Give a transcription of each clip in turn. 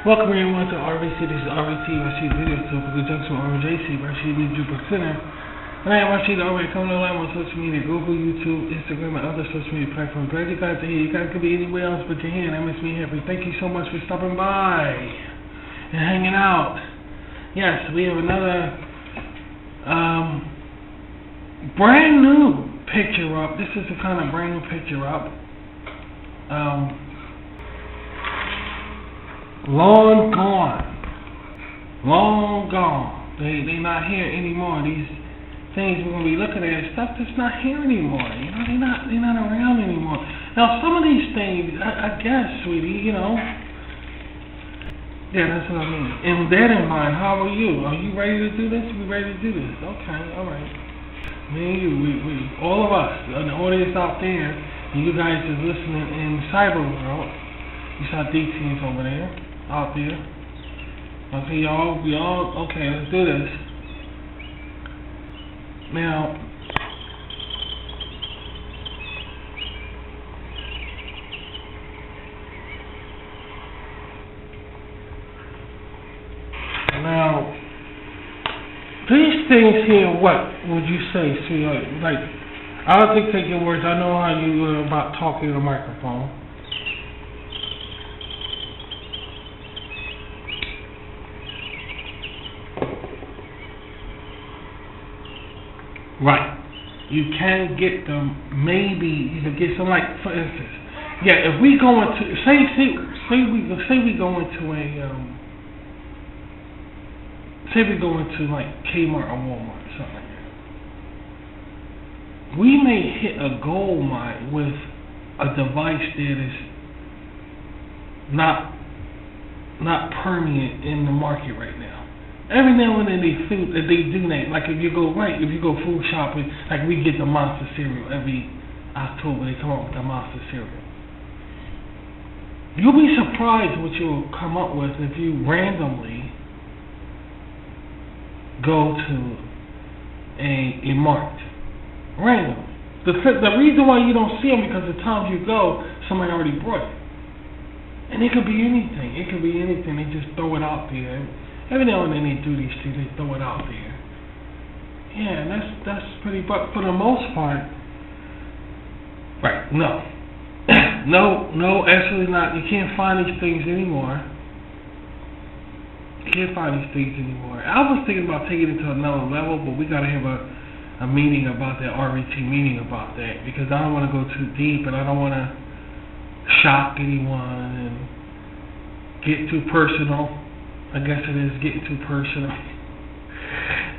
Welcome everyone to RVC. This is RVT, Rashid Video, so for the junction RJC, Rashid New Jupiter Center. And I am Rashid already coming online on social media, Google, YouTube, Instagram, and other social media platforms. Glad you guys are here. You guys could be anywhere else but you're here, and that makes me happy. Thank you so much for stopping by and hanging out. Yes, we have another brand new picture up. This is the kind of brand new picture up. Long gone. They not here anymore. These things we're gonna be looking at, stuff that's not here anymore. You know, they're not around anymore. Now some of these things, I guess, sweetie, you know. Yeah, that's what I mean. And with that in mind, how are you? Are you ready to do this? We ready to do this? Okay, all right. Me and you, we all of us, the audience out there, and you guys is listening in cyber world. You saw D-teams over there. Out there. Okay, y'all, okay, let's do this. Now, these things here, what would you say, sweetheart? Like, I'll dictate your words. I know how you are about talking to the microphone. Right. You can get them. Maybe you can get some. Like, for instance, yeah. If we go into say we go into like Kmart or Walmart or something like that, we may hit a gold mine with a device that is not permanent in the market right now. Every now and then they do that. Like if you go food shopping, like we get the Monster cereal every October. They come up with the Monster cereal. You'll be surprised what you'll come up with if you randomly go to a mart. Randomly. The reason why you don't see them because the times you go, somebody already brought it. And it could be anything. It could be anything. They just throw it out there. Every now and then they do these things, they throw it out there. Yeah, and that's pretty, but for the most part, right, no, absolutely not. You can't find these things anymore. You can't find these things anymore. I was thinking about taking it to another level, but we got to have a meeting about that, RVT meeting about that, because I don't want to go too deep, and I don't want to shock anyone and get too personal. I guess it is getting too personal.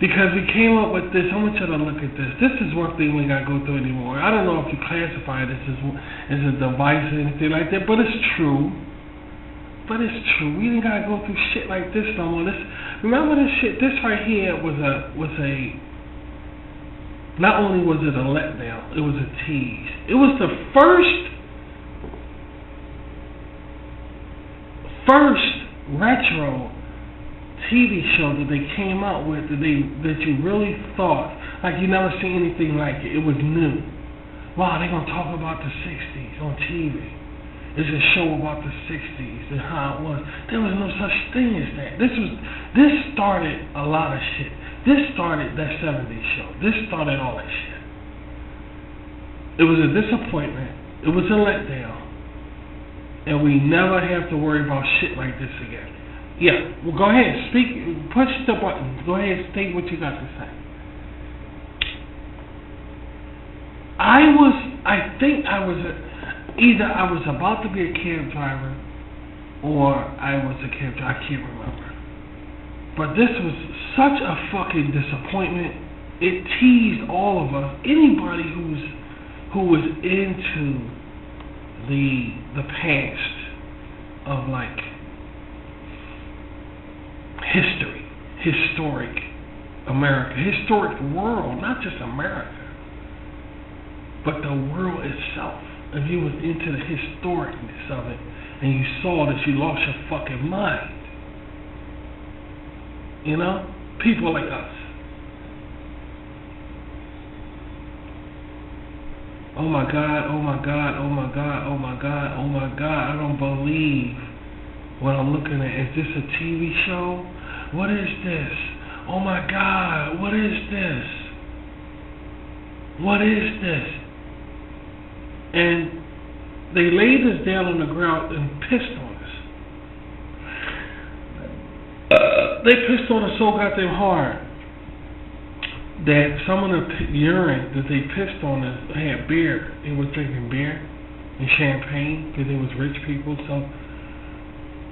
Because we came up with this. I want you to look at this. This is one thing we got to go through anymore. I don't know if you classify this as a device or anything like that, but it's true. We didn't got to go through shit like this no more. Remember this shit? This right here was a. Not only was it a letdown, it was a tease. It was the first retro TV show that they came out with that you really thought like you never seen anything like it. It was new. Wow, they're gonna talk about the '60s on TV. It's a show about the '60s and how it was. There was no such thing as that. This started a lot of shit. This started that '70s show. This started all that shit. It was a disappointment. It was a letdown. And we never have to worry about shit like this again. Yeah, well, go ahead, speak, push the button. Go ahead, state what you got to say. Either I was about to be a cab driver, or I was a cab driver. I can't remember. But this was such a fucking disappointment. It teased all of us. Anybody who was into the past of like history, historic America, historic world, not just America, but the world itself. If you was into the historicness of it and you saw this, you lost your fucking mind. You know? People like us. Oh my God, oh my God, oh my God, oh my God, oh my God, I don't believe What I'm looking at, is this a TV show? What is this? Oh my God, what is this? What is this? And they laid us down on the ground and pissed on us. They pissed on us so goddamn hard that some of the urine that they pissed on us had beer. They was drinking beer and champagne because they was rich people. So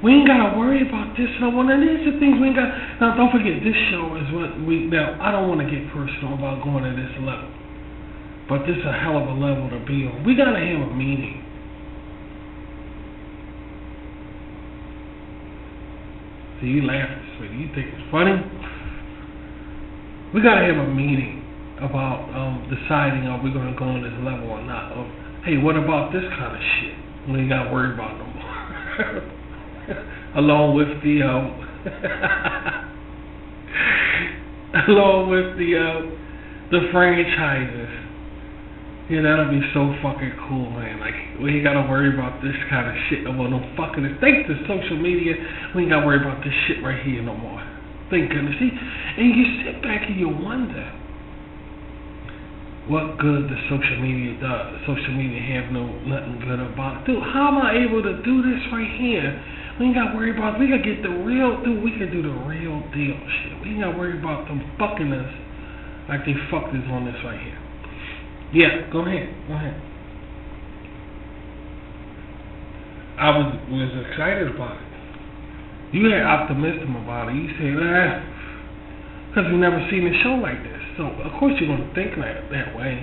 we ain't gotta worry about this no more. And these are things we ain't got. Now don't forget, this show is what we. Now I don't want to get personal about going to this level, but this is a hell of a level to be on. We gotta have a meeting. See, you laughing, sweetie. You think it's funny? We gotta have a meeting about deciding are we gonna go on this level or not. Of, hey, what about this kind of shit? We ain't gotta worry about no more. Along with the franchises. Yeah, that'll be so fucking cool, man. Like, we ain't gotta worry about this kind of shit no more. No fucking, thanks to social media, we ain't gotta worry about this shit right here no more. Thank goodness. See, and you sit back and you wonder what good the social media does. Social media have nothing good about it. Dude, how am I able to do this right here? We ain't gotta worry about, we gotta get the real, dude, we can do the real deal shit. We ain't gotta worry about them fucking us like they fucked us on this right here. Yeah, go ahead. I was excited about it. You had optimism about it. You said, because we never seen a show like this. So of course you're gonna think that way,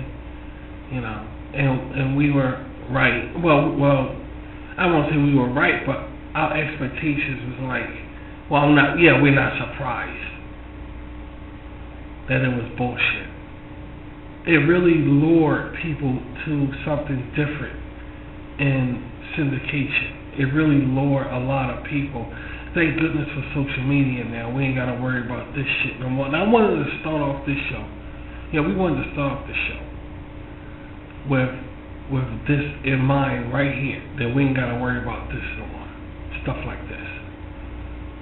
you know. And we were right. Well, I won't say we were right, but our expectations was like, well, we're not surprised that it was bullshit. It really lured people to something different in syndication. It really lured a lot of people. Thank goodness for social media now. We ain't got to worry about this shit no more. And I wanted to start off this show. Yeah, we wanted to start off this show with this in mind right here, that we ain't got to worry about this no more. Stuff like this.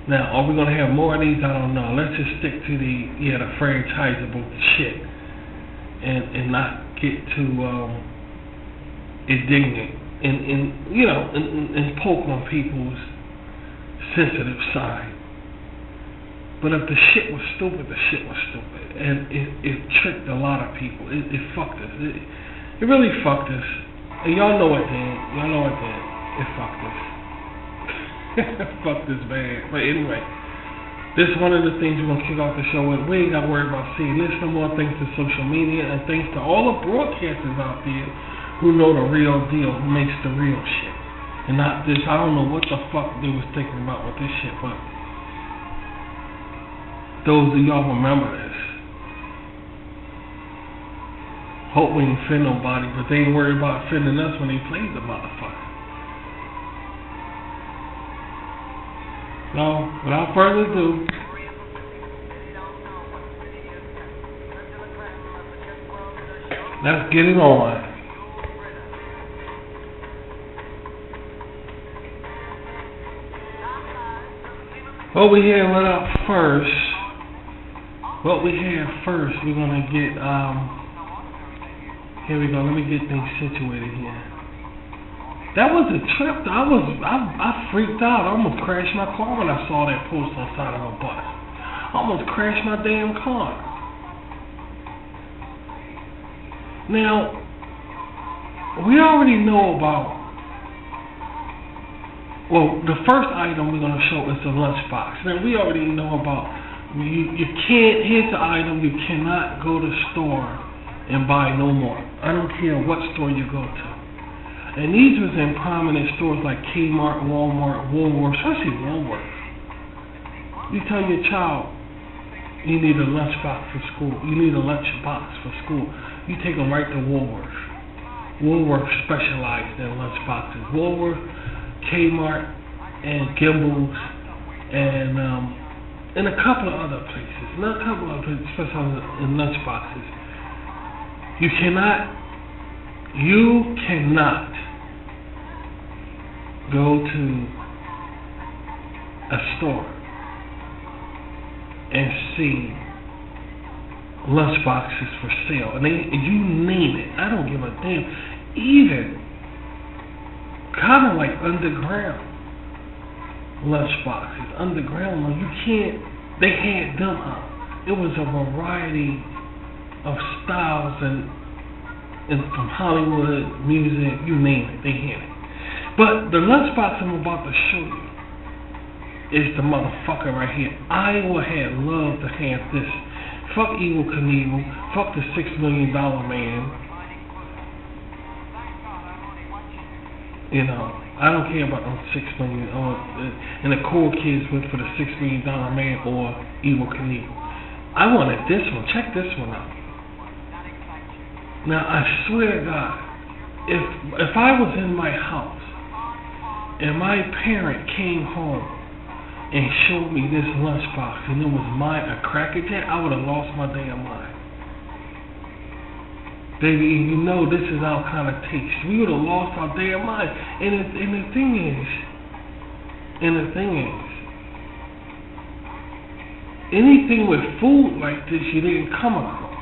Now, are we going to have more of these? I don't know. Let's just stick to the franchisable shit. And not get too indignant and poke on people's sensitive side. But if the shit was stupid, the shit was stupid, and it tricked a lot of people. It fucked us. It really fucked us. And y'all know it did. It fucked us. Fucked us bad. But anyway. This is one of the things we're going to kick off the show with. We ain't got to worry about seeing this no more, thanks to social media and thanks to all the broadcasters out there who know the real deal, who makes the real shit. And not this, I don't know what the fuck they was thinking about with this shit, but those of y'all remember this. Hope we ain't offend nobody, but they ain't worried about offending us when they played the motherfucker. So, without further ado, let's get it on. What we have first, we're gonna get here we go, let me get things situated here. That was a trip. I freaked out. I almost crashed my car when I saw that post on the side of a bus. I almost crashed my damn car. Now, we already know about, well, the first item we're going to show is the lunchbox. Now, we already know about, you can't, here's the item, you cannot go to the store and buy no more. I don't care what store you go to. And these was in prominent stores like Kmart, Walmart, Woolworths, especially Woolworths. You tell your child you need a lunchbox for school. You need a lunchbox for school. You take them right to Woolworths. Woolworths specialized in lunchboxes. Woolworths, Kmart, and Gimbals, and a couple of other places. Not a couple of places specialized in lunchboxes. You cannot go to a store and see lunchboxes for sale, and you name it, I don't give a damn. Even kind of like underground lunchboxes, underground. You can't. They had them out. It was a variety of styles and from Hollywood, music, you name it, they had it. But the lunchbox I'm about to show you is the motherfucker right here. I would have loved to have this. Fuck Evel Knievel. Fuck the $6 million man. You know, I don't care about them $6 million. And the cool kids went for the $6 million man or Evel Knievel. I wanted this one. Check this one out. Now, I swear to God, if I was in my house and my parent came home and showed me this lunchbox and it was mine, a Cracker Jack, I would have lost my damn mind. Baby, you know this is our kind of taste. We would have lost our damn mind. And the thing is, anything with food like this you didn't come across.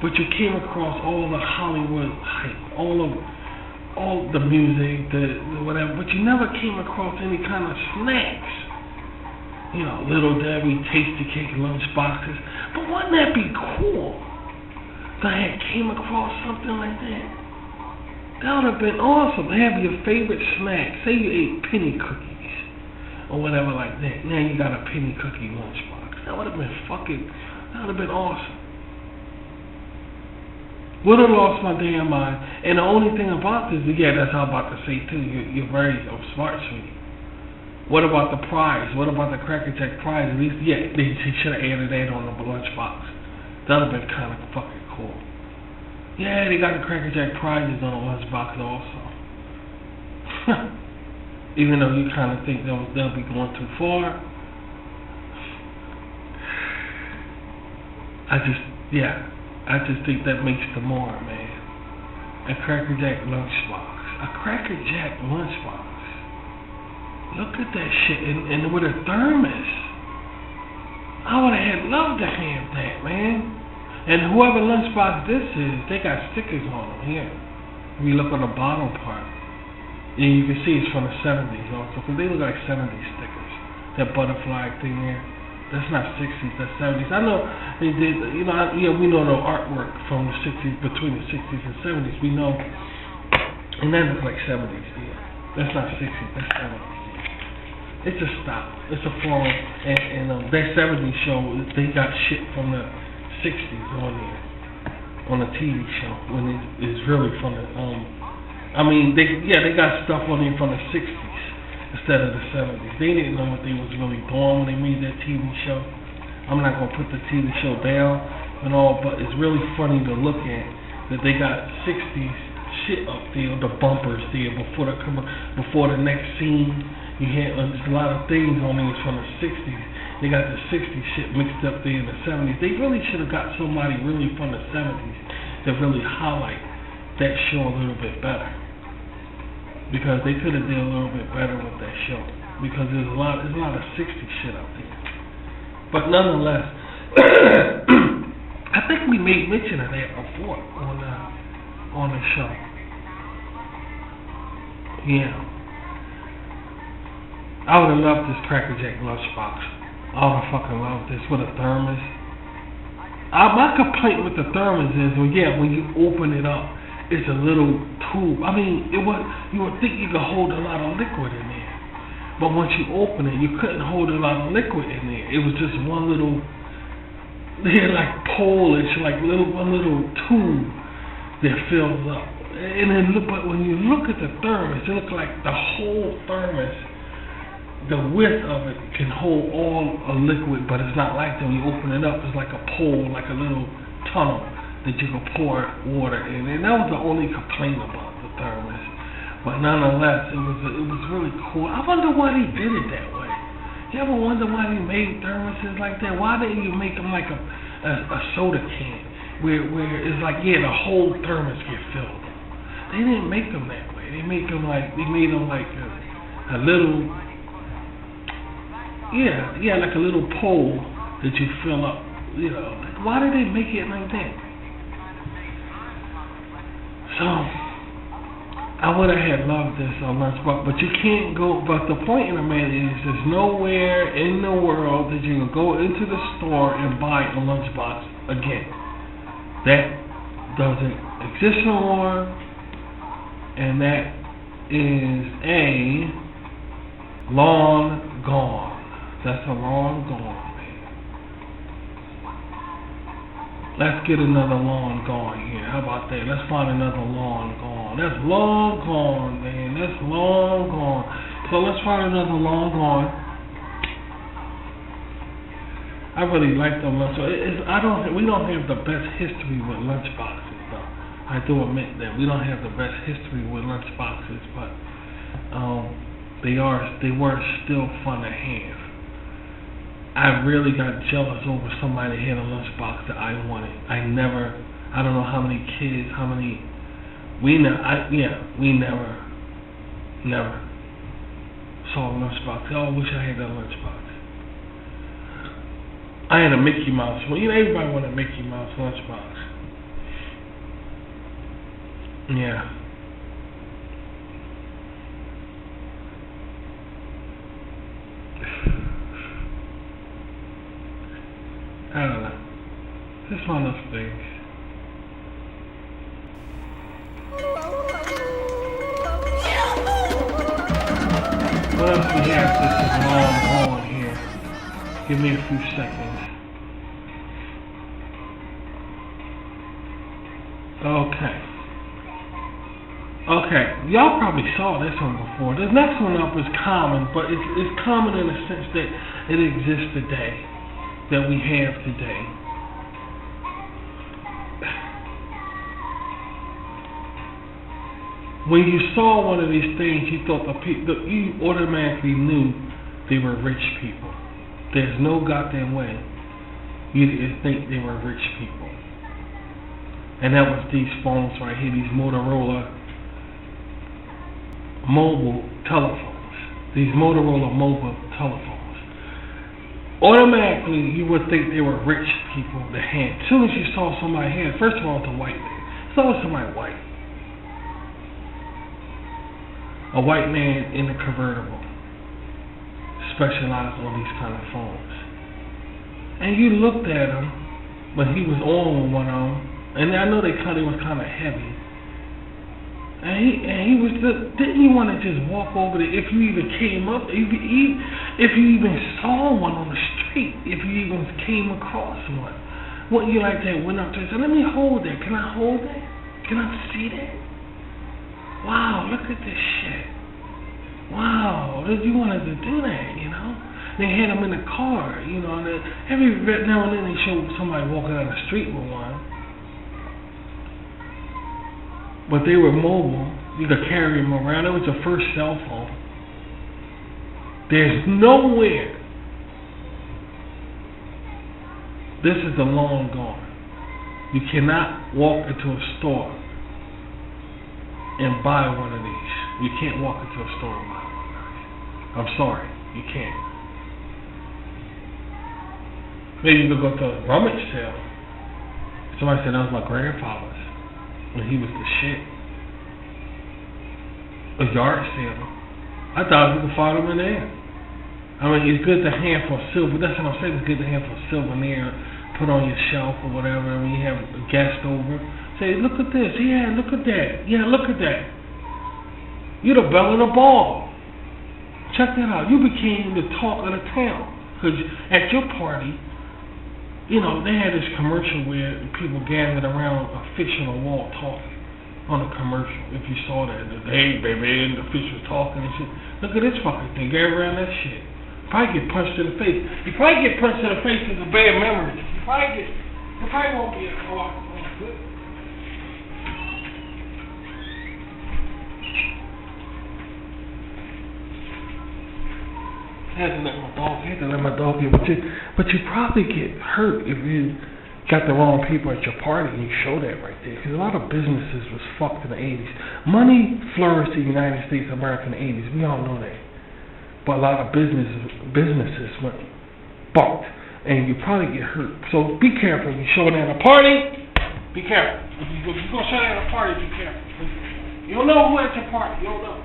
But you came across all the Hollywood hype, all the music, the whatever, but you never came across any kind of snacks. You know, Little Debbie, Tasty Cake, lunch boxes. But wouldn't that be cool to have came across something like that? That would have been awesome. To have your favorite snack. Say you ate penny cookies or whatever like that. Now you got a penny cookie lunchbox. That would have been awesome. Would have lost my damn mind. And the only thing about this, yeah, that's what I'm about to say too. You're very smart, sweetie. What about the prize? What about the Cracker Jack prize? At least, yeah, they should have added that on the lunchbox. That would have been kind of fucking cool. Yeah, they got the Cracker Jack prizes on the lunchbox also. Even though you kind of think they'll be going too far. I just think that makes the more, man. A Cracker Jack lunchbox. A Cracker Jack lunchbox. Look at that shit, and with a thermos. I would have loved to have that, man. And whoever lunchbox this is, they got stickers on them here. If you look on the bottom part, and you can see it's from the 70s also, because they look like 70s stickers. That butterfly thing there, that's not 60s, that's 70s. I know they did, we know the artwork from the 60s, between the 60s and 70s. We know, and that looks like 70s, yeah. That's not 60s, that's 70s. It's a style. It's a form, and that 70s show, they got shit from the 60s on there, on the TV show, when it's really from the, they got stuff on there from the 60s instead of the 70s. They didn't know what they was really doing when they made that TV show. I'm not going to put the TV show down and all, but it's really funny to look at that they got 60s shit up there, the bumpers there before the next scene. You had there's a lot of things on there from the 60s. They got the 60s shit mixed up there in the 70s. They really should have got somebody really from the 70s to really highlight that show a little bit better. Because they could have done a little bit better with that show. Because there's a lot of 60s shit out there. But nonetheless, I think we made mention of that before on the show. Yeah. I would have loved this Cracker Jack lunchbox. I would have fucking loved this with a thermos. My complaint with the thermos is, when you open it up, it's a little tube. I mean, you would think you could hold a lot of liquid in there. But once you open it, you couldn't hold a lot of liquid in there. It was just one little, like Polish, like one little tube that fills up. And then but when you look at the thermos, it looks like the whole thermos. The width of it can hold all a liquid, but it's not like that. When you open it up, it's like a pole, like a little tunnel that you can pour water in. And that was the only complaint about the thermos. But nonetheless, it was really cool. I wonder why they did it that way. You ever wonder why they made thermoses like that? Why didn't you make them like a soda can, where it's like, the whole thermos get filled? They didn't make them that way. They made them like a little. Yeah, like a little pole that you fill up. You know, like, why did they make it like that? So I would have had loved this on Lunchbox, but you can't go. But the point in the matter is, there's nowhere in the world that you can go into the store and buy a Lunchbox again. That doesn't exist no more, and that is a long gone. That's a long gone, man. Let's get another long gone here. How about that? Let's find another long gone. That's long gone, man. That's long gone. So let's find another long gone. I really like them. So we don't have the best history with lunchboxes, though. I do admit that we don't have the best history with lunchboxes, but they were still fun to have. I really got jealous over somebody had a lunchbox that I wanted. I don't know how many kids, we never saw a lunchbox. I wish I had that lunchbox. I had a Mickey Mouse one. You know, everybody wanted a Mickey Mouse lunchbox. Yeah. I don't know. Just one of those things. What else we have? This is long on here. Give me a few seconds. Okay, y'all probably saw this one before. The next one up is common, but it's common in the sense that it exists today, that we have today. When you saw one of these things, you thought you automatically knew they were rich people. There's no goddamn way you didn't think they were rich people. And that was these phones right here, these Motorola mobile telephones. These Motorola mobile telephones. Automatically, you would think they were rich people that had. As soon as you saw somebody had, first of all, it's a white man. It's always somebody white. A white man in a convertible, specialized on these kind of phones. And you looked at him when he was on one of them, and I know they was kind of heavy. And he was didn't you want to just walk over there if you even came up, if you even saw one on the street, if you even came across one? Wouldn't you like that? Went up to and said, let me hold that. Can I hold that? Can I see that? Wow, look at this shit. Wow, you wanted to do that, you know? They had them in the car, you know, and every now and then they show somebody walking down the street with one. But they were mobile. You could carry them around. It was the first cell phone. There's nowhere. This is the long gone. You cannot walk into a store and buy one of these. You can't walk into a store and buy one of these. I'm sorry, you can't. Maybe you could go to a rummage sale. Somebody said that was my grandfather's when he was the shit. A yard sale. I thought you could find them in there. I mean, it's good to have for silver. That's what I'm saying. It's good to have for souvenir, put on your shelf or whatever. When you have a guest over, say, look at this. Yeah, look at that. Yeah, look at that. You're the belle of the ball. Check that out. You became the talk of the town. Because at your party, you know, they had this commercial where people gathered around a fish on a wall talking on a commercial. If you saw that, hey baby, and the fish was talking and shit. Look at this fucking thing. Get around that shit. You probably get punched in the face. You probably get punched in the face with a bad memory. You probably won't be a car. I had to let my dog in, but you probably get hurt if you got the wrong people at your party and you show that right there. Because a lot of businesses was fucked in the 80s. Money flourished in the United States of America in the 80s. We all know that. but a lot of businesses went bumped, and you probably get hurt. So be careful. If you're showing at a party, be careful. If you're going to show at a party, be careful. You don't know who at your party. You don't know.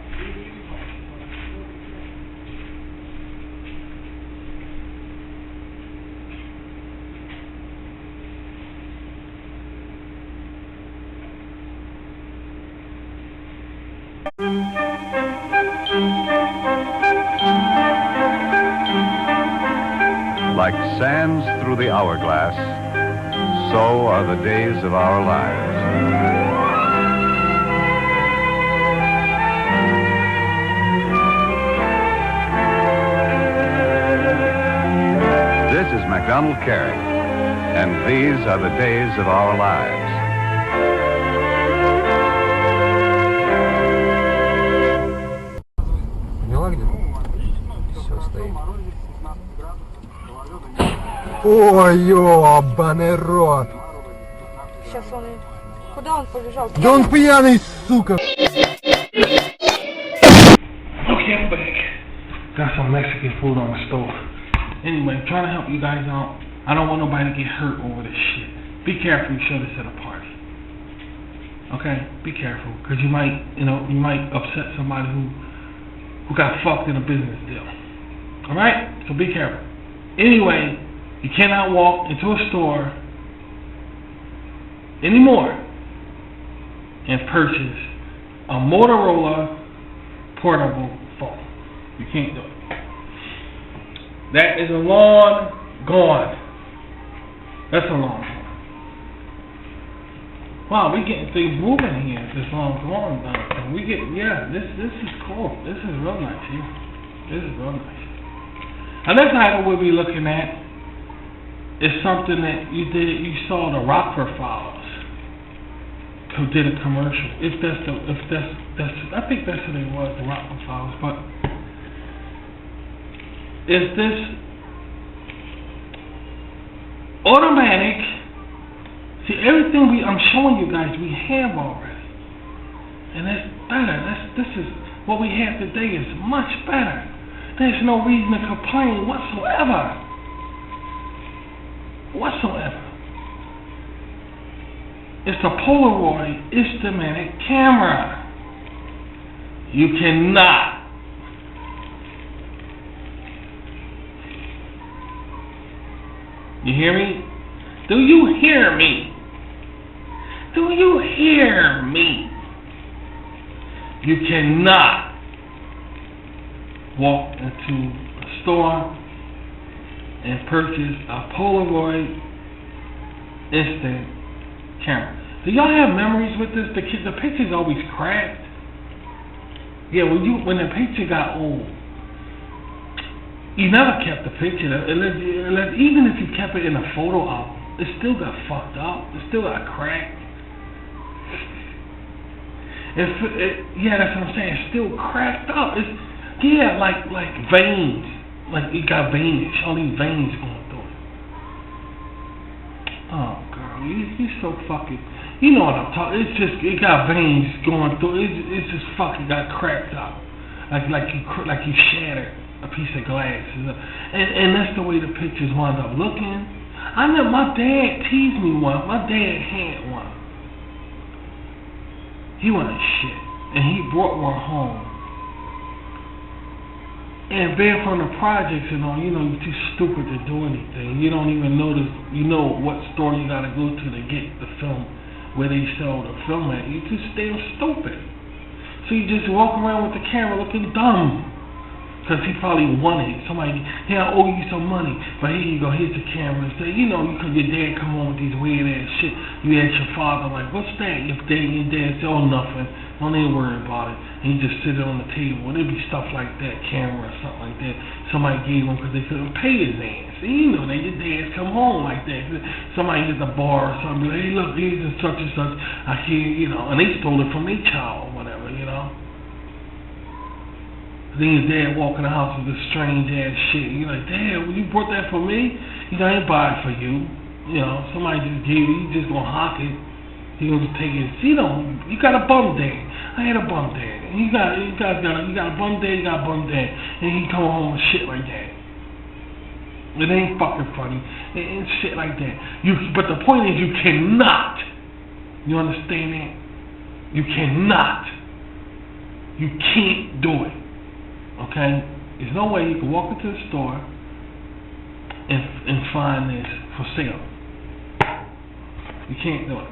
Like sands through the hourglass, so are the days of our lives. This is MacDonald Carey, and these are the days of our lives. Ой, ёбаный рот! Сейчас он... Куда он побежал? Да он пьяный, сука! Okay, I'm back. Got some Mexican food on the stove. Anyway, I'm trying to help you guys out. I don't want nobody to get hurt over this shit. Be careful you show this at a party. Okay? Be careful. Because you might upset somebody who got fucked in a business deal. Alright? So be careful. Anyway, you cannot walk into a store anymore and purchase a Motorola portable phone. You can't do it. That is a long gone. That's a long gone. Wow, we getting things moving here. This long gone. This is cool. This is real nice here. This is real nice. And that's not what we'll be looking at. It's something that you saw the Rockford Files who did a commercial. I think that's what it was, the Rockford Files. But is this automatic? See, everything I'm showing you guys, we have already, and that's better. This is what we have today is much better. There's no reason to complain whatsoever. It's a Polaroid Instamatic camera. You cannot You hear me? Do you hear me? Do you hear me? You cannot walk into a store and purchase a Polaroid instant camera. Do y'all have memories with this? The picture's always cracked. Yeah, when the picture got old, you never kept the picture. Even if you kept it in a photo album, it still got fucked up. It still got cracked. Yeah, that's what I'm saying. It's still cracked up. Like veins. Like it got veins. All these veins going through it. Oh, girl, you so fucking. You know what I'm talking. It got veins going through. It's just fucking got cracked up. Like you shattered a piece of glass. And that's the way the pictures wound up looking. I know my dad teased me one. My dad had one. He wasn't shit. And he brought one home. And being from the projects and all, you're too stupid to do anything. You don't even notice, what store you gotta go to get the film, where they sell the film at. You're too damn stupid. So you just walk around with the camera looking dumb. Because he probably wanted somebody, I owe you some money, but here you go, here's the camera. So, because your dad come on with these weird ass shit, you ask your father, like, what's that? Your dad say, oh, nothing. Don't even worry about it. And you just sit it on the table. And it'd be stuff like that, camera or something like that. Somebody gave him because they couldn't pay his ass. And your dads come home like that. Somebody at the bar or something, like, hey, look, here's such and such. I hear, and they stole it from their child or whatever, Then your dad walk in the house with this strange ass shit. You're like, Dad, you brought that for me? I ain't buy it for you. Somebody just gave it. You just gonna hock it. You gonna just take it. You got a bum day. I had a bum dad. And you got a bum dad, you got a bum dad. And he come home with shit like that. It ain't fucking funny. And shit like that. But the point is you cannot. You understand that? You cannot. You can't do it. Okay? There's no way you can walk into the store and find this for sale. You can't do it.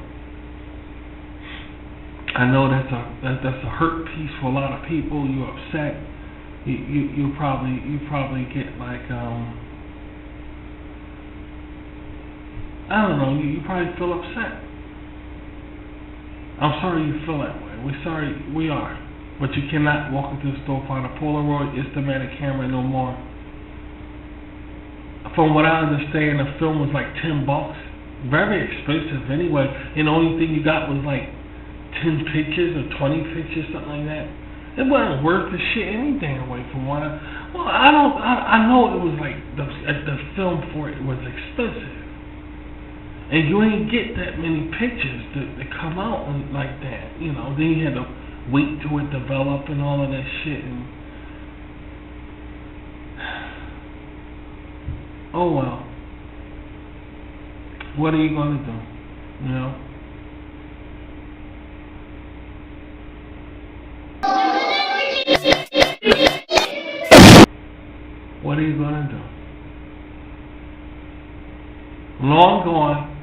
I know that's a hurt piece for a lot of people. You're upset. You probably get like I don't know. You probably feel upset. I'm sorry you feel that way. We're sorry. We are. But you cannot walk into the store, find a Polaroid Instamatic camera no more. From what I understand, the film was like $10. Very expensive anyway. And the only thing you got was like 10 pictures or 20 pictures, something like that. It wasn't worth the shit anything away from what I know it was like the film for it was expensive. And you ain't get that many pictures that come out like that, you know. Then you had to wait till it develop and all of that shit. And oh well, what are you gonna do? You know. What are you gonna do? Long gone.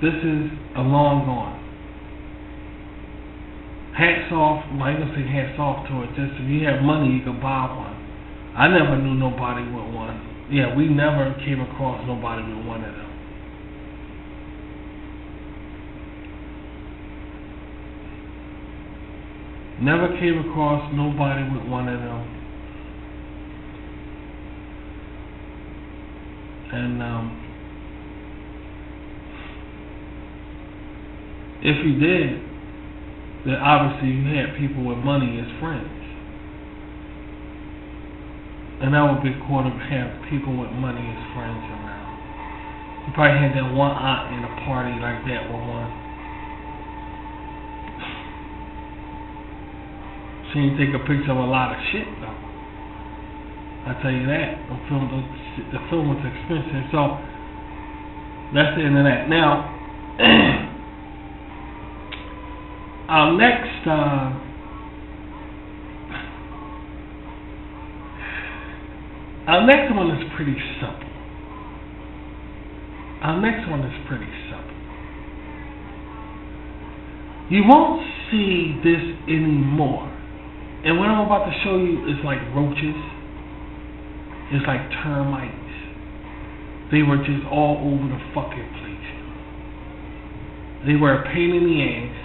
This is a long gone. Hats off. I'm not gonna say hats off to it. Just if you have money, you can buy one. I never knew nobody with one. Yeah, we never came across nobody with one of them. Never came across nobody with one of them. And if you did, then obviously you had people with money as friends. And that would be cool to have people with money as friends around. You probably had that one aunt in a party like that with one. She didn't take a picture of a lot of shit though. I tell you that. The film was expensive. So that's the end of that. Now our next one is pretty simple. You won't see this anymore. And what I'm about to show you is like roaches. It's like termites. They were just all over the fucking place. They were a pain in the ass.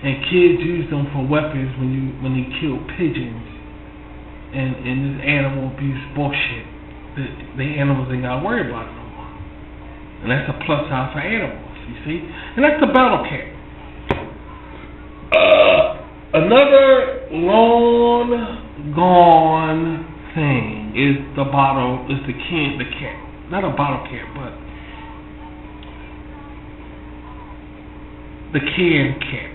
And kids use them for weapons when they kill pigeons and this animal abuse bullshit. The animals ain't gotta worry about it no more. And that's a plus side for animals, you see? And that's the battle cat. Another long gone thing is the cat. Not a bottle cat, but the can cat.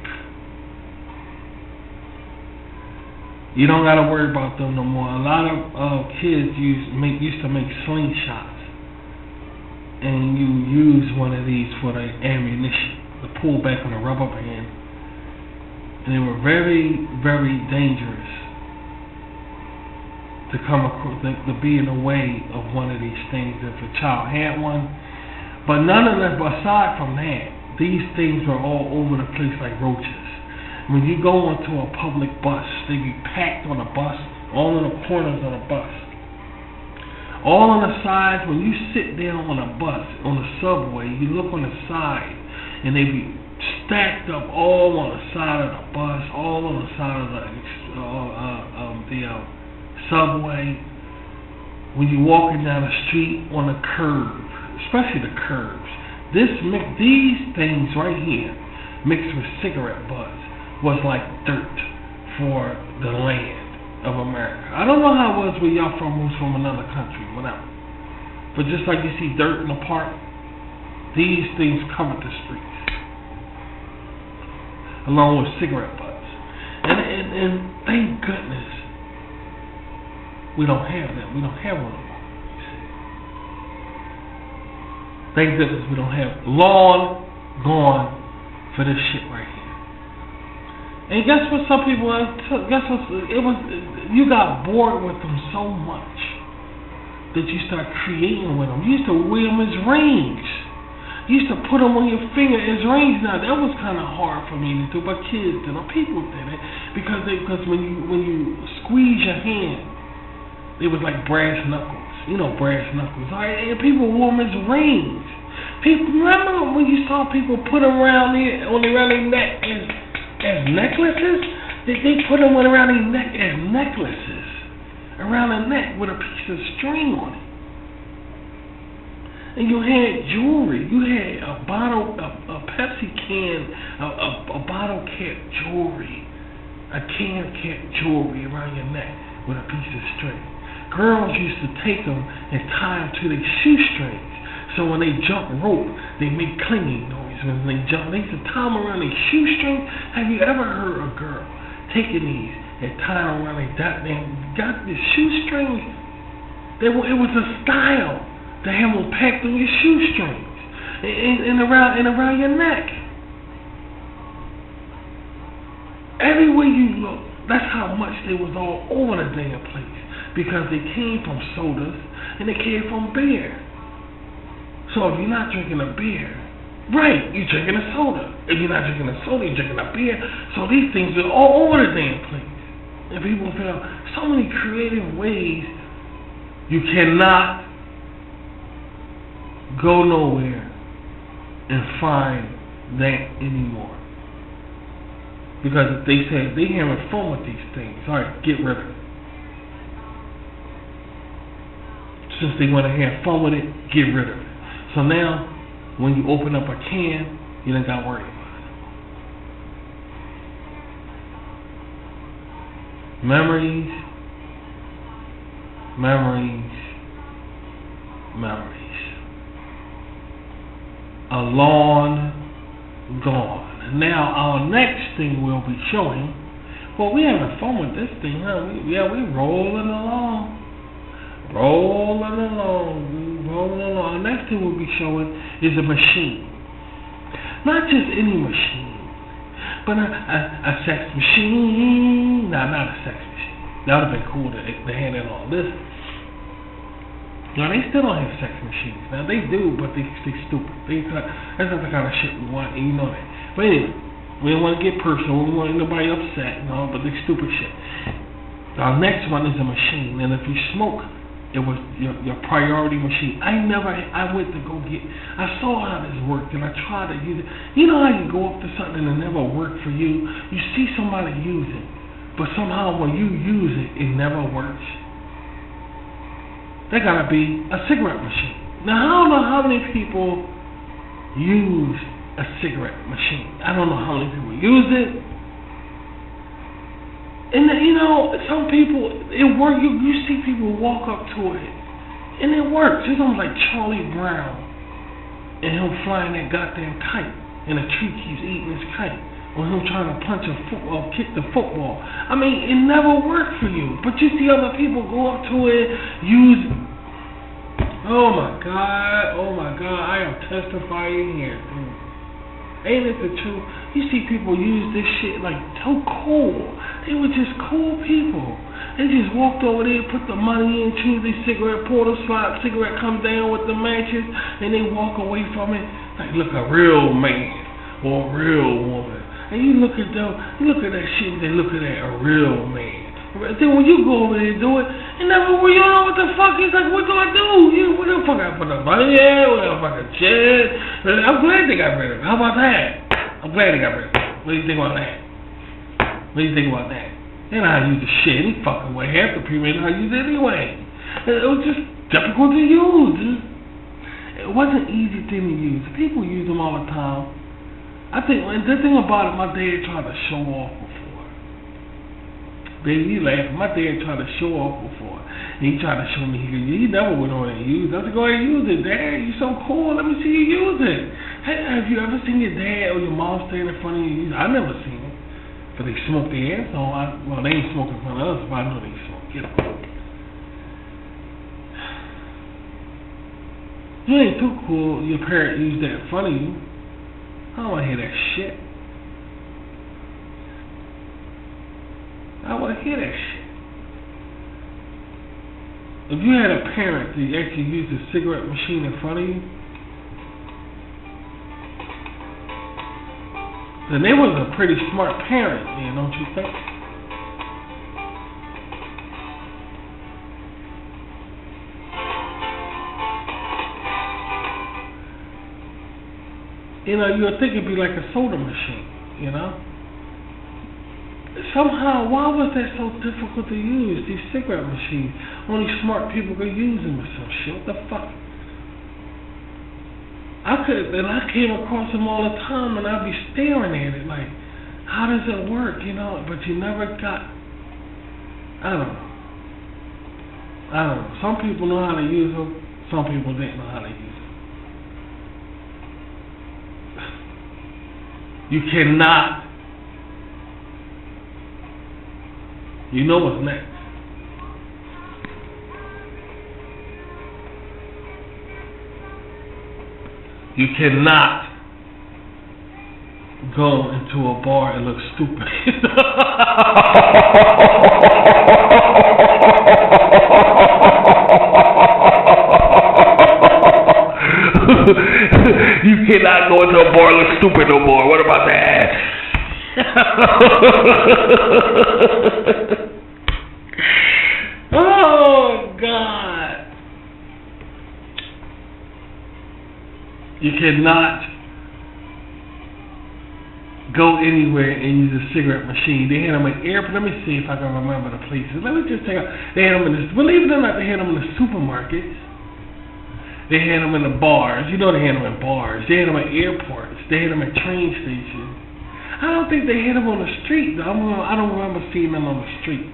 You don't gotta worry about them no more. A lot of kids used to make slingshots, and you use one of these for the ammunition, the pull back on the rubber band, and they were very, very dangerous to come across, to be in the way of one of these things if a child had one. But none of that. Aside from that, these things were all over the place like roaches. When you go onto a public bus, they be packed on a bus, all in the corners of the bus. All on the sides, when you sit down on a bus, on the subway, you look on the side, and they be stacked up all on the side of the bus, all on the side of the subway. When you're walking down the street on the curb, especially the curbs, these things right here, mixed with cigarette butts, was like dirt for the land of America. I don't know how it was where y'all who's from another country, whatever. But just like you see dirt in the park, these things covered the streets. along with cigarette butts. And thank goodness we don't have that. We don't have one of them. Thank goodness we don't have long gone for this shit right here. And guess what? Some people you got bored with them so much that you start creating with them. You used to wear them as rings. You used to put them on your finger as rings. Now that was kind of hard for me to do, but kids did it. People did it because when you squeeze your hand, it was like brass knuckles. You know, brass knuckles. All right? And people wore them as rings. People, remember when you saw people put them around their neck as necklaces? They put them around their neck as necklaces. Around the neck with a piece of string on it. And you had jewelry. You had a bottle, a Pepsi can, a bottle cap jewelry. A can cap jewelry around your neck with a piece of string. Girls used to take them and tie them to their shoestrings. So when they jump rope, they make clinging noise. When they jump, they used to tie them around their shoestrings. Have you ever heard a girl taking these and tying them around they got the shoestrings? It was a style to have them packed on your shoestrings and around your neck. Everywhere you look, that's how much they was all over the damn place. Because they came from sodas and they came from beer. So if you're not drinking a beer, right, you're drinking a soda. If you're not drinking a soda, you're drinking a beer. So these things are all over the damn place. And people feel so many creative ways. You cannot go nowhere and find that anymore. Because if they say they having fun with these things, all right, get rid of it. Since they want to have fun with it, get rid of it. So now, when you open up a can, you don't got to worry about it. Memories. Are long gone. Now, our next thing we'll be showing, well, we having fun with this thing, huh? We rolling along. Our next thing we'll be showing is a machine. Not just any machine, but a sex machine. No, not a sex machine. That would have been cool to hand it on this. Now, they still don't have sex machines. Now, they do, but they stupid. That's not the kind of shit we want, and you know that. But anyway, we don't want to get personal. We don't want anybody upset, but they stupid shit. Our next one is a machine, and if you smoke, it was your priority machine. I went to go get, I saw how this worked and I tried to use it. You know how you go up to something and it never worked for you? You see somebody use it, but somehow when you use it, it never works. That gotta be a cigarette machine. Now I don't know how many people use a cigarette machine. I don't know how many people use it. And some people, it works. You see people walk up to it, and it works. It's almost like Charlie Brown and him flying that goddamn kite, and a tree keeps eating his kite, or him trying to punch a football, kick the football. I mean, it never worked for you. But you see other people go up to it, use. Oh my God! I am testifying here, dude. Ain't it the truth? You see people use this shit like so cool. They were just cool people. They just walked over there, put the money in, choose their cigarette, pour the slot, cigarette come down with the matches, and they walk away from it like, look, a real man or a real woman. And you look at that shit and they look at that, a real man. Then when you go over there and do it, and never, you don't know what the fuck. He's like, what do I do? What the fuck? I put the money in, what the fucking shit. I'm glad they got rid of it. How about that? I'm glad they got rid of it. What do you think about that? They know how to use the shit any fucking way. Half the people know how to use it anyway. It was just difficult to use. It wasn't an easy thing to use. People use them all the time. I think the thing about it, my dad tried to show off before. Baby, he laughing. My dad tried to show off before. And he tried to show me, he never went on and used it. I said, go ahead and use it, Dad. You so cool. Let me see you use it. Hey, have you ever seen your dad or your mom stand in front of you? I never seen it. But they smoke their ass off. Well, they ain't smoking in front of us, but I know they smoke. Get up. You ain't too cool. Your parent used that in front of you. I don't want to hear that shit. I want to hear that shit. If you had a parent that actually used a cigarette machine in front of you, then they was a pretty smart parent, man, don't you think? You know, you would think it'd be like a soda machine, you know? Somehow, why was that so difficult to use, these cigarette machines? Only smart people could use them or some shit. What the fuck? I came across them all the time, and I'd be staring at it like, how does it work, you know? But you never got, I don't know. Some people know how to use them, some people didn't know how to use them. You cannot. You know what's next. You cannot go into a bar and look stupid. You cannot go into a bar and look stupid no more. What about that? Oh, God. You cannot go anywhere and use a cigarette machine. They had them in airport. Let me see if I can remember the places. Let me just take out. They had them in the, believe it or not, they had them in the supermarkets. They had them in the bars. You know they had them in bars. They had them at airports. They had them at train stations. I don't think they had them on the street, though. I don't remember seeing them on the street.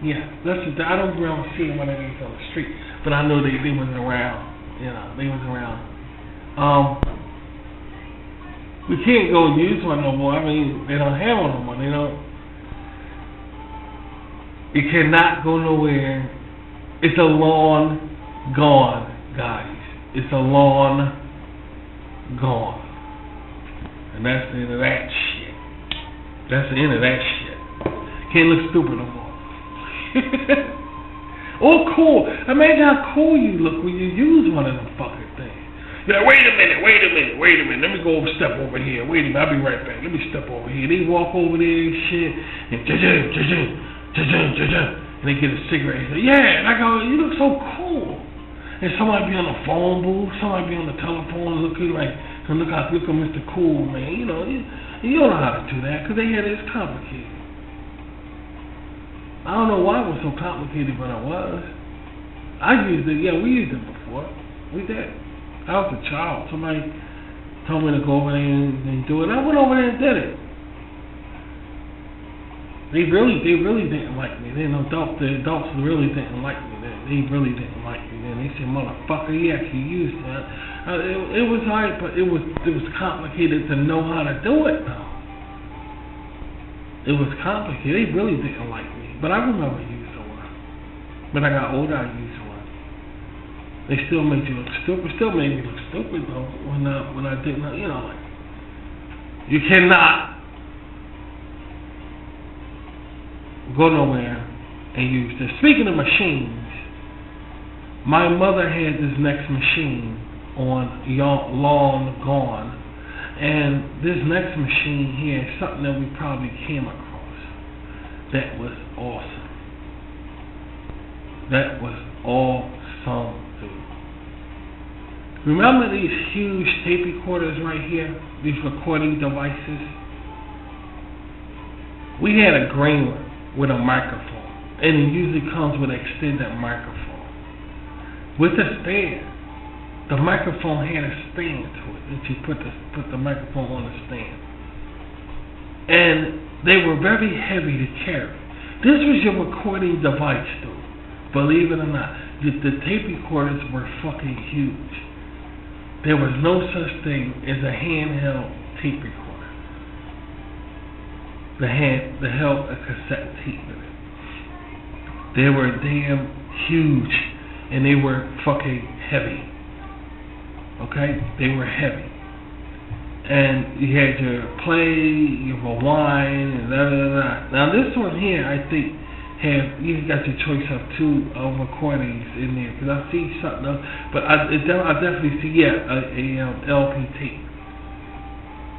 Yeah, I don't remember seeing one of these on the street. But I know they was around. You know, they was around. We can't go and use one no more. I mean, they don't have one no more. They don't. You cannot go nowhere. It's a long gone, guys. It's a long gone. And that's the end of that shit. That's the end of that shit. Can't look stupid no more. Oh, cool. Imagine how cool you look when you use one of them fucking things. You're like, wait a minute. Let me go step over here. Wait a minute, I'll be right back. Let me step over here. They walk over there and shit, and and they get a cigarette. Say, yeah, and I go, you look so cool. And somebody be on the phone booth, somebody be on the telephone looking like, look at Mr. Cool, man. You know, you don't know how to do that, because they had it's complicated. I don't know why it was so complicated, but it was. I used it, we used it before. We did. I was a child. Somebody told me to go over there and do it. I went over there and did it. They really didn't like me. The adults really didn't like me then. They really didn't like me then. They said, motherfucker, he actually used that. It was hard, but it was complicated to know how to do it though. It was complicated. They really didn't like me. But I remember using one. When I got older, I used one. They still made you look stupid. Still made me look stupid though. When I didn't, you know, like, you cannot go nowhere and use this. Speaking of machines, my mother had this next machine on Long Gone, and this next machine here is something that we probably came across that was awesome. That was awesome, dude. Remember these huge tape recorders right here? These recording devices? We had a green one with a microphone, and it usually comes with an extended microphone. With a stand. The microphone had a stand to it that you put the microphone on the stand. And they were very heavy to carry. This was your recording device, dude. Believe it or not. The tape recorders were fucking huge. there was no such thing as a handheld tape recorder. The held a cassette tape in it. They were damn huge, and they were fucking heavy. Okay? They were heavy. And you had your play, your rewind, and da. Now this one here, I think, you got your choice of two recordings in there, because I see something else, but I definitely see a LP tape.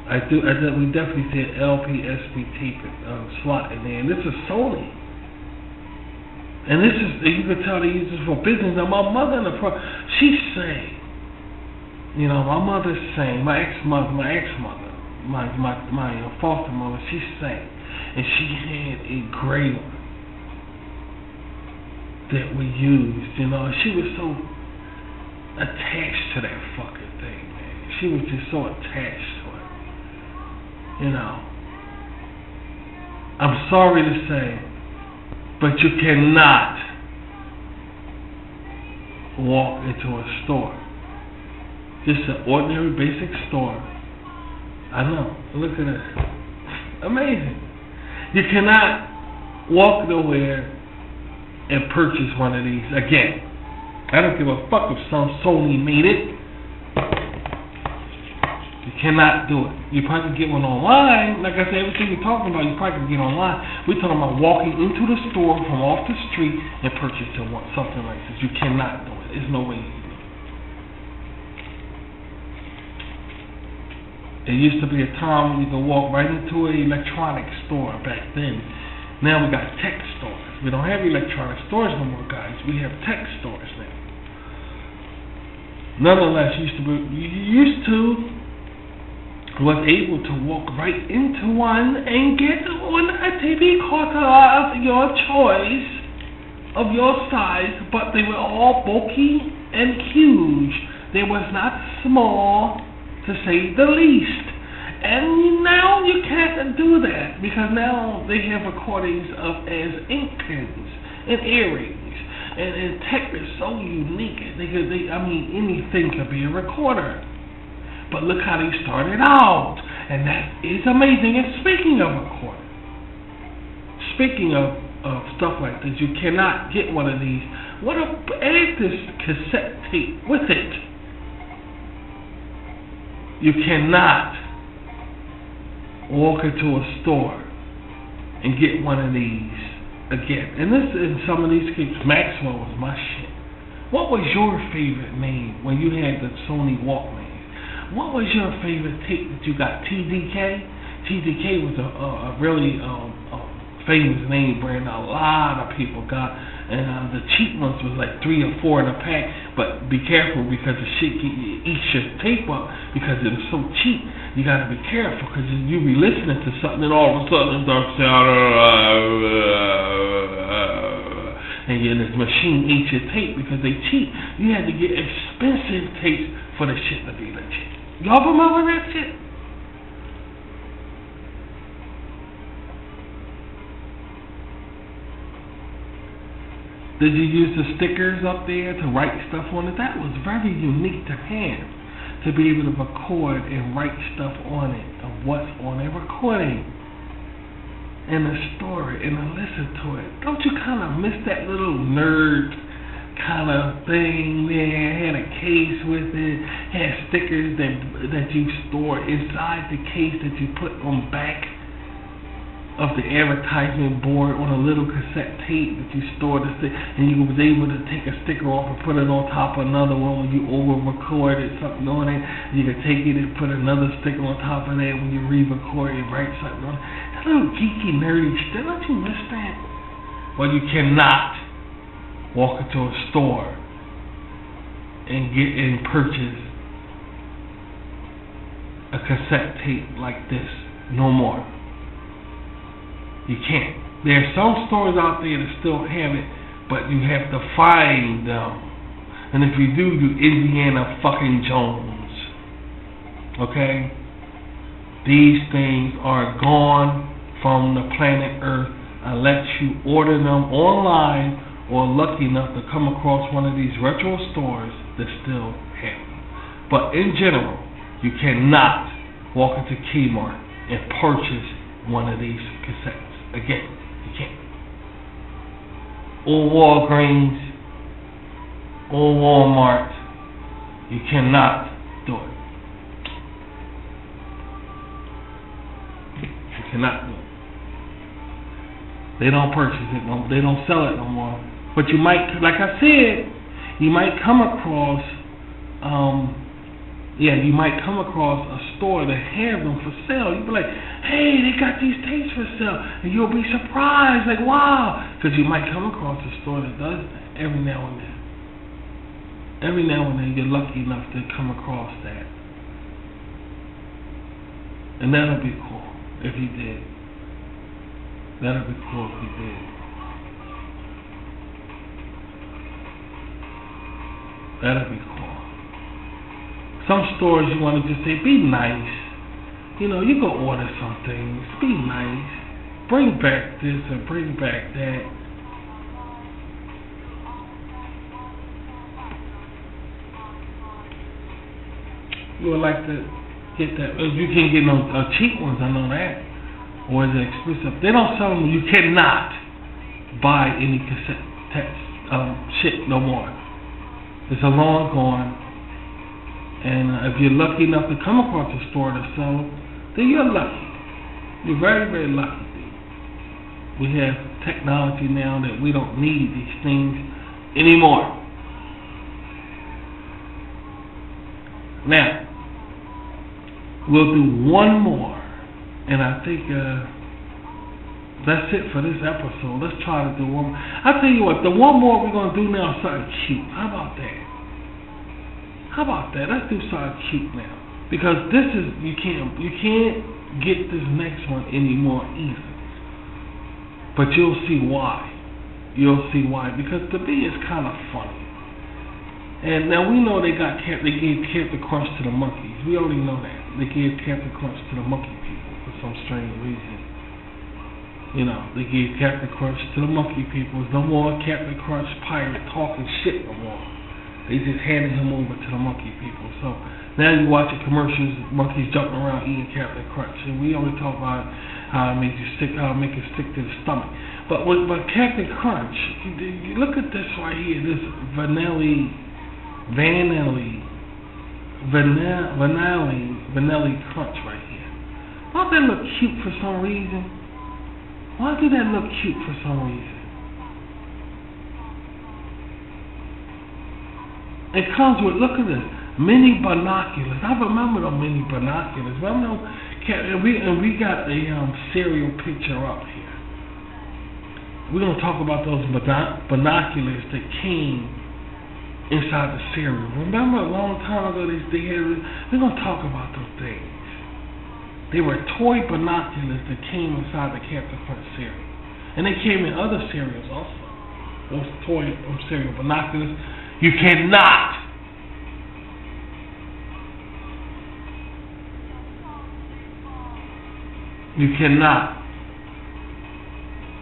We definitely see an LP SP tape slot in there, and this is Sony. And this is, you can tell they use this for business. Now my mother she sang. You know, my mother sang. My ex-mother, my foster mother, she sang, and she had a gray one that we used. You know, she was so attached to that fucking thing, man. She was just so attached to it. You know, I'm sorry to say, but you cannot walk into a store. Just an ordinary basic store. I know. Look at this. Amazing. You cannot walk nowhere and purchase one of these again. I don't give a fuck if some Sony made it. You cannot do it. You probably can get one online. Like I said, everything we're talking about, you probably can get online. We're talking about walking into the store from off the street and purchasing something like this. You cannot do it. There's no way you can do it. There used to be a time when you could walk right into an electronics store back then. Now we got tech stores. We don't have electronic stores no more, guys. We have tech stores now. Nonetheless, you was able to walk right into one and get a TV controller of your choice, of your size, but they were all bulky and huge. They was not small, to say the least. And now you can't do that, because now they have recordings of as ink pens and earrings, and tech is so unique. Anything could be a recorder. But look how they started out, and that is amazing. And speaking of recording, speaking of stuff like this, you cannot get one of these. Add this cassette tape with it. You cannot walk into a store and get one of these again. And in some of these cases, Maxwell was my shit. What was your favorite name when you had the Sony Walkman? What was your favorite tape that you got? TDK? TDK was a really famous name brand. A lot of people got, and the cheap ones was like 3 or 4 in a pack. But be careful, because the shit eats your tape up, because it was so cheap. You got to be careful, because you be listening to something and all of a sudden it starts and this machine ate your tape because they cheap. You had to get expensive tapes for the shit to be legit. Y'all remember that shit? Did you use the stickers up there to write stuff on it? That was very unique to have, to be able to record and write stuff on it, of what's on a recording, and a story, and to listen to it. Don't you kind of miss that little nerd kind of thing there? Had a case with it, had stickers that you store inside the case that you put on back of the advertisement board on a little cassette tape that you stored the stick, and you was able to take a sticker off and put it on top of another one when you over-recorded something on it. You could take it and put another sticker on top of that when you re-record and write something on it. That little geeky, nerdy shit, don't you miss that? Well, you cannot walk into a store and get and purchase a cassette tape like this no more. You can't. There are some stores out there that still have it, but you have to find them. And if you do, you Indiana fucking Jones. Okay? These things are gone from the planet Earth unless you order them online or lucky enough to come across one of these retro stores that still have them. But in general, you cannot walk into Kmart and purchase one of these cassettes. Again, you can't. Or Walgreens, or Walmart, you cannot do it. You cannot do it. They don't purchase it, they don't sell it no more. But you might, like I said, you might come across, you might come across a store that have them for sale. You'll be like, hey, they got these tapes for sale. And you'll be surprised, like, wow. Because you might come across a store that does that every now and then. Every now and then you're lucky enough to come across that. And that'll be cool if you did. That'll be cool if you did. That'll be cool. Some stores you want to just say, be nice. You know, you go order some things. Be nice. Bring back this or bring back that. You would like to get that. You can't get no cheap ones, I know that. Or is it expensive? They don't sell them. You cannot buy any cassette shit no more. It's a long gone. And if you're lucky enough to come across a store to sell, then you're lucky. You're very, very lucky. We have technology now that we don't need these things anymore. Now, we'll do one more, and I think that's it for this episode. Let's try to do one more. I'll tell you what, the one more we're going to do now is something cute. How about that? How about that? Let's do something cute now. Because this is, you can't get this next one anymore easily. But you'll see why. You'll see why. Because to me it's kind of funny. And now we know they gave Captain Crunch to the monkeys. We already know that. They gave Captain Crunch to the monkey people for some strange reason. You know, they gave Captain Crunch to the monkey people. There's no more Captain Crunch pirate talking shit no more. They just handed him over to the monkey people. So now you watching commercials, monkeys jumping around eating Captain Crunch, and we only talk about how it makes you sick, how it makes it stick to the stomach. But Captain Crunch, you look at this right here, this vanilla crunch right here. Why does that look cute for some reason? Why do that look cute for some reason? It comes with, look at this, mini binoculars. I remember the mini binoculars. And we got a serial picture up here. We're going to talk about those binoculars that came inside the cereal. Remember a long time ago we're going to talk about those things. They were toy binoculars that came inside the Captain Crunch cereal. And they came in other cereals also. Those toy cereal binoculars. You cannot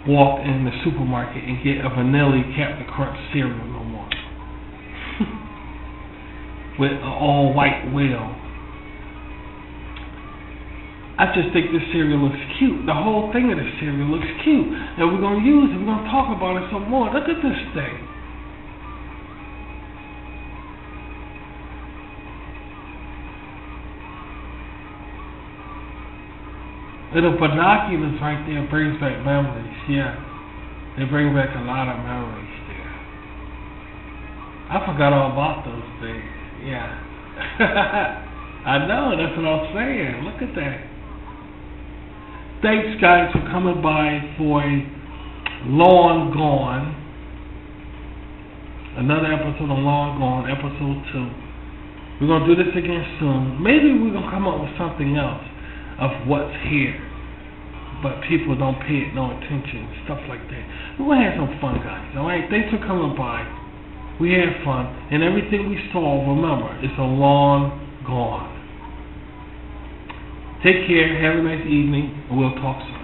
walk in the supermarket and get a vanilla Captain Crunch cereal no more. With an all white whale. I just think this cereal looks cute. The whole thing of this cereal looks cute. And we're going to use it. We're going to talk about it some more. Look at this thing. Little binoculars right there brings back memories. Yeah. They bring back a lot of memories there. I forgot all about those things. Yeah. I know, that's what I'm saying. Look at that. Thanks, guys, for coming by for a Long Gone. Another episode of Long Gone, episode 2. We're going to do this again soon. Maybe we're going to come up with something else of what's here. But people don't pay it no attention, stuff like that. We're going to have some fun, guys. Alright, thanks for coming by. We had fun. And everything we saw, remember, it's a long gone. Take care, have a nice evening, and we'll talk soon.